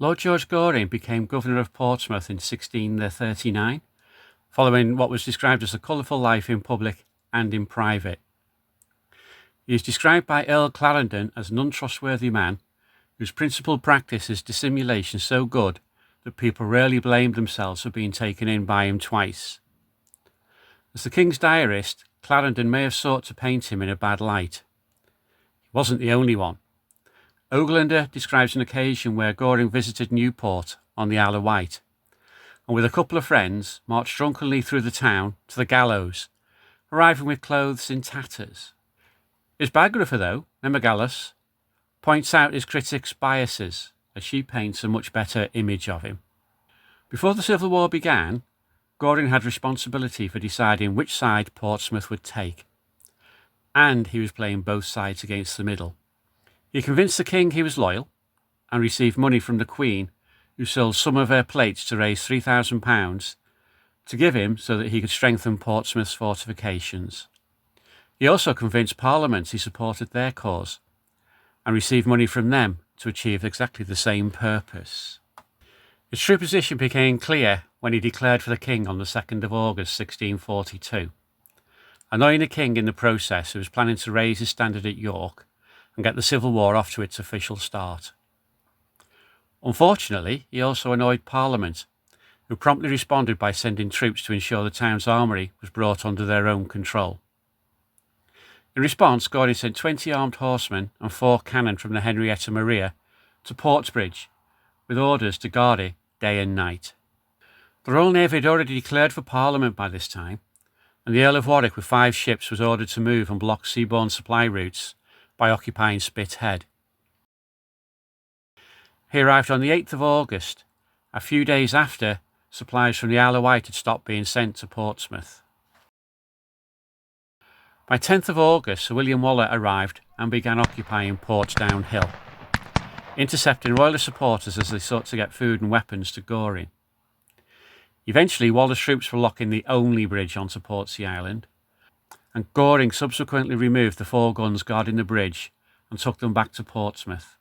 Lord George Goring became governor of Portsmouth in 1639, following what was described as a colourful life in public and in private. He is described by Earl Clarendon as an untrustworthy man whose principal practice is dissimulation so good that people rarely blamed themselves for being taken in by him twice. As the King's diarist, Clarendon may have sought to paint him in a bad light. He wasn't the only one. Oglander describes an occasion where Goring visited Newport on the Isle of Wight, and with a couple of friends marched drunkenly through the town to the gallows, arriving with clothes in tatters. His biographer, though, Nemegallus, points out his critics' biases, as she paints a much better image of him. Before the Civil War began, Goring had responsibility for deciding which side Portsmouth would take, and he was playing both sides against the middle. He convinced the king he was loyal, and received money from the Queen, who sold some of her plates to raise £3,000 to give him so that he could strengthen Portsmouth's fortifications. He also convinced Parliament he supported their cause, and received money from them to achieve exactly the same purpose. His true position became clear when he declared for the king on the 2nd of August 1642, annoying the king in the process, who was planning to raise his standard at York and get the Civil War off to its official start. Unfortunately, he also annoyed Parliament, who promptly responded by sending troops to ensure the town's armoury was brought under their own control. In response, Goring sent 20 armed horsemen and 4 cannon from the Henrietta Maria to Portsbridge, with orders to guard it day and night. The Royal Navy had already declared for Parliament by this time, and the Earl of Warwick with 5 ships was ordered to move and block seaborne supply routes by occupying Spithead. He arrived on the 8th of August, a few days after supplies from the Isle of Wight had stopped being sent to Portsmouth. By 10th of August, Sir William Waller arrived and began occupying Portsdown Hill, intercepting Royalist supporters as they sought to get food and weapons to Goring. Eventually, Waller's troops were locking the only bridge onto Portsea Island, and Goring subsequently removed the 4 guns guarding the bridge and took them back to Portsmouth.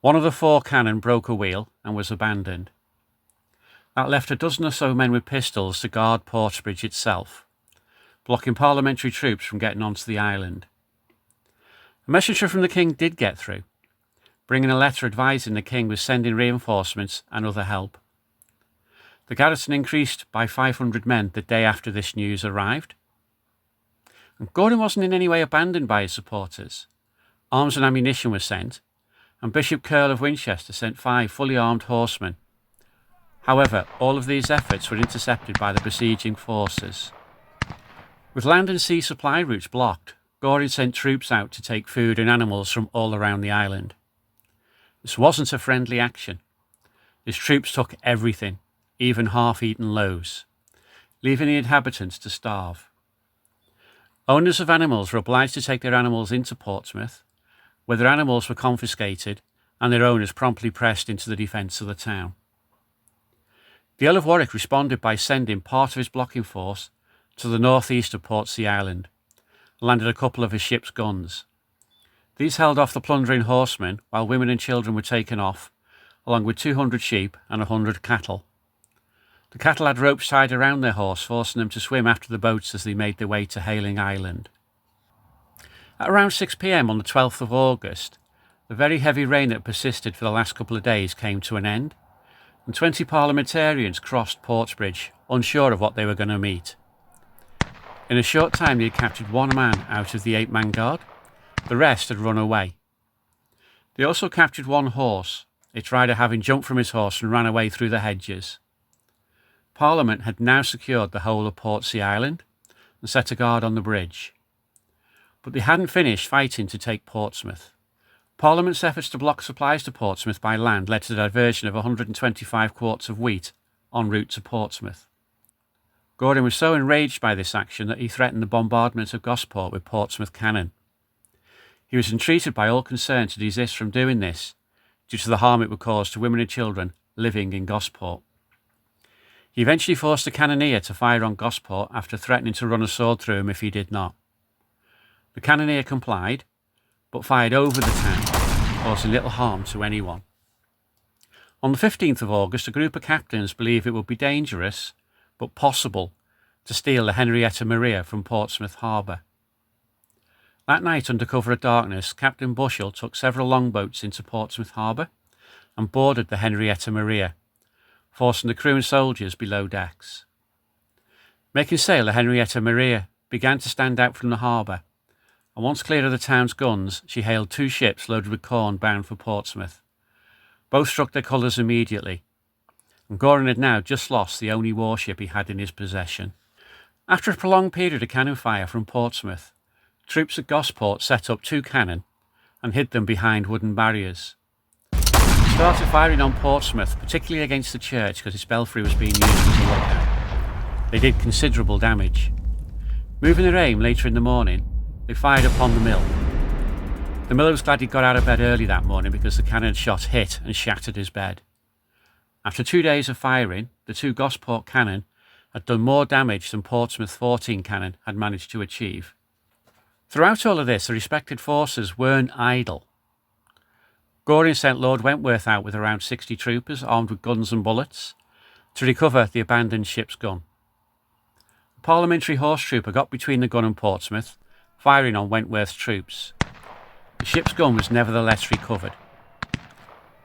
One of the 4 cannon broke a wheel and was abandoned. That left a dozen or so men with pistols to guard Portsbridge itself, blocking parliamentary troops from getting onto the island. A messenger from the king did get through, bringing a letter advising the king was sending reinforcements and other help. The garrison increased by 500 men the day after this news arrived. And Goring wasn't in any way abandoned by his supporters. Arms and ammunition were sent, and Bishop Curl of Winchester sent 5 fully armed horsemen. However, all of these efforts were intercepted by the besieging forces. With land and sea supply routes blocked, Goring sent troops out to take food and animals from all around the island. This wasn't a friendly action. His troops took everything, even half-eaten loaves, leaving the inhabitants to starve. Owners of animals were obliged to take their animals into Portsmouth, where their animals were confiscated and their owners promptly pressed into the defence of the town. The Earl of Warwick responded by sending part of his blocking force to the northeast of Portsea Island, and landed a couple of his ship's guns. These held off the plundering horsemen while women and children were taken off, along with 200 sheep and 100 cattle. The cattle had ropes tied around their horse, forcing them to swim after the boats as they made their way to Hayling Island. At around 6 p.m. on the 12th of August, the very heavy rain that persisted for the last couple of days came to an end, and 20 parliamentarians crossed Portsbridge, unsure of what they were going to meet. In a short time, they had captured 1 man out of the 8-man guard. The rest had run away. They also captured 1 horse, its rider having jumped from his horse and ran away through the hedges. Parliament had now secured the whole of Portsea Island and set a guard on the bridge. But they hadn't finished fighting to take Portsmouth. Parliament's efforts to block supplies to Portsmouth by land led to the diversion of 125 quarts of wheat en route to Portsmouth. Goring was so enraged by this action that he threatened the bombardment of Gosport with Portsmouth cannon. He was entreated by all concerned to desist from doing this, due to the harm it would cause to women and children living in Gosport. He eventually forced a cannoneer to fire on Gosport after threatening to run a sword through him if he did not. The cannoneer complied, but fired over the town, causing little harm to anyone. On the 15th of August, a group of captains believed it would be dangerous, but possible, to steal the Henrietta Maria from Portsmouth harbour. That night, under cover of darkness, Captain Bushell took several longboats into Portsmouth harbour and boarded the Henrietta Maria, forcing the crew and soldiers below decks. Making sail, the Henrietta Maria began to stand out from the harbour, and once clear of the town's guns, she hailed 2 ships loaded with corn bound for Portsmouth. Both struck their colours immediately, and Goring had now just lost the only warship he had in his possession. After a prolonged period of cannon fire from Portsmouth, troops at Gosport set up 2 cannon and hid them behind wooden barriers. They started firing on Portsmouth, particularly against the church because its belfry was being used as a lookout. They did considerable damage. Moving their aim later in the morning, they fired upon the mill. The miller was glad he got out of bed early that morning because the cannon shot hit and shattered his bed. After 2 days of firing, the 2 Gosport cannon had done more damage than Portsmouth 14 cannon had managed to achieve. Throughout all of this, the respected forces weren't idle. Goring sent Lord Wentworth out with around 60 troopers armed with guns and bullets to recover the abandoned ship's gun. A parliamentary horse trooper got between the gun and Portsmouth, firing on Wentworth's troops. The ship's gun was nevertheless recovered.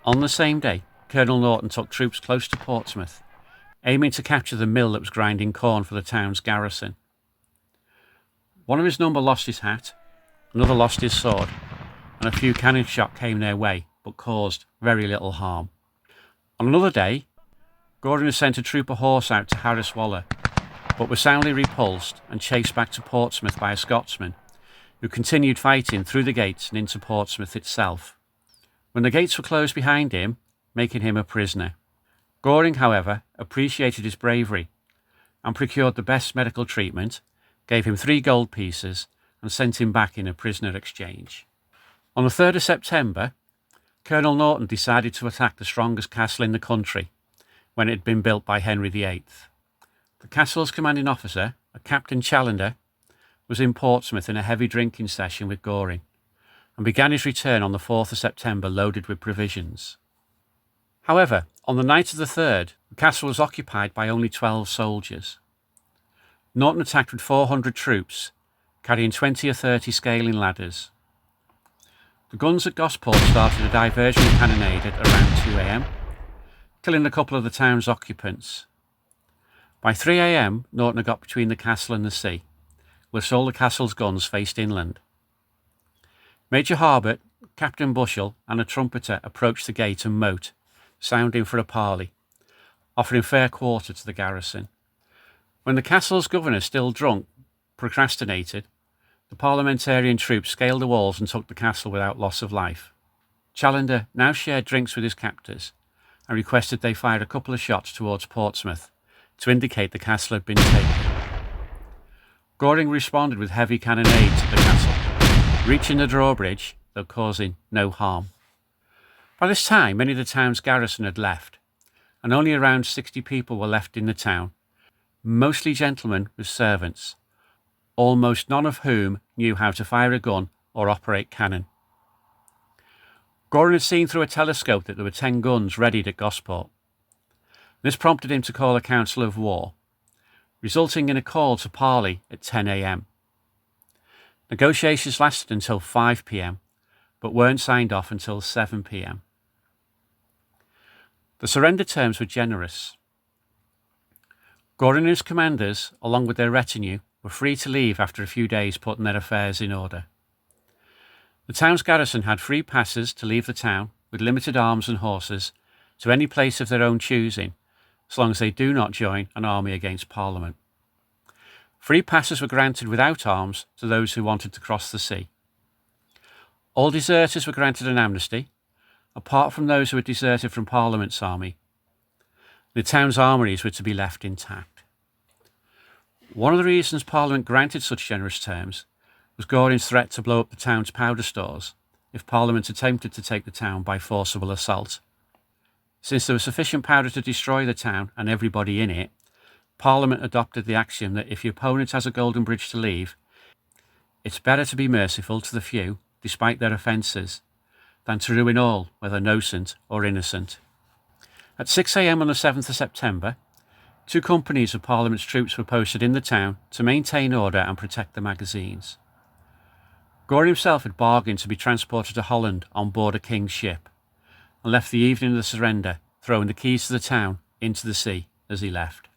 On the same day, Colonel Norton took troops close to Portsmouth, aiming to capture the mill that was grinding corn for the town's garrison. One of his number lost his hat, another lost his sword, and a few cannon shot came their way, but caused very little harm. On another day, Goring had sent a troop of horse out to harass Waller, but was soundly repulsed and chased back to Portsmouth by a Scotsman, who continued fighting through the gates and into Portsmouth itself, when the gates were closed behind him, making him a prisoner. Goring, however, appreciated his bravery and procured the best medical treatment, gave him 3 gold pieces and sent him back in a prisoner exchange. On the 3rd of September, Colonel Norton decided to attack the strongest castle in the country when it had been built by Henry VIII. The castle's commanding officer, a Captain Chalander, was in Portsmouth in a heavy drinking session with Goring and began his return on the 4th of September loaded with provisions. However, on the night of the 3rd, the castle was occupied by only 12 soldiers. Norton attacked with 400 troops, carrying 20 or 30 scaling ladders. The guns at Gosport started a diversion cannonade at around 2 a.m, killing a couple of the town's occupants. By 3 a.m, Norton had got between the castle and the sea, whilst all the castle's guns faced inland. Major Harbert, Captain Bushell, and a trumpeter approached the gate and moat, sounding for a parley, offering fair quarter to the garrison. When the castle's governor, still drunk, procrastinated, the parliamentarian troops scaled the walls and took the castle without loss of life. Chalander now shared drinks with his captors and requested they fired a couple of shots towards Portsmouth to indicate the castle had been taken. Goring responded with heavy cannonade to the castle, reaching the drawbridge, though causing no harm. By this time, many of the town's garrison had left, and only around 60 people were left in the town, mostly gentlemen with servants, almost none of whom knew how to fire a gun or operate cannon. Goring had seen through a telescope that there were 10 guns readied at Gosport. This prompted him to call a council of war, resulting in a call to parley at 10 a.m. Negotiations lasted until 5 p.m, but weren't signed off until 7 p.m. The surrender terms were generous. Goring and his commanders, along with their retinue, were free to leave after a few days putting their affairs in order. The town's garrison had free passes to leave the town with limited arms and horses to any place of their own choosing, as long as they do not join an army against Parliament. Free passes were granted without arms to those who wanted to cross the sea. All deserters were granted an amnesty, apart from those who had deserted from Parliament's army. The town's armouries were to be left intact. One of the reasons Parliament granted such generous terms was Goring's threat to blow up the town's powder stores if Parliament attempted to take the town by forcible assault. Since there was sufficient powder to destroy the town and everybody in it, Parliament adopted the axiom that if your opponent has a golden bridge to leave, it's better to be merciful to the few, despite their offences, than to ruin all, whether innocent or innocent. At 6 a.m. on the 7th of September, 2 companies of Parliament's troops were posted in the town to maintain order and protect the magazines. Goring himself had bargained to be transported to Holland on board a king's ship, and left the evening of the surrender, throwing the keys to the town into the sea as he left.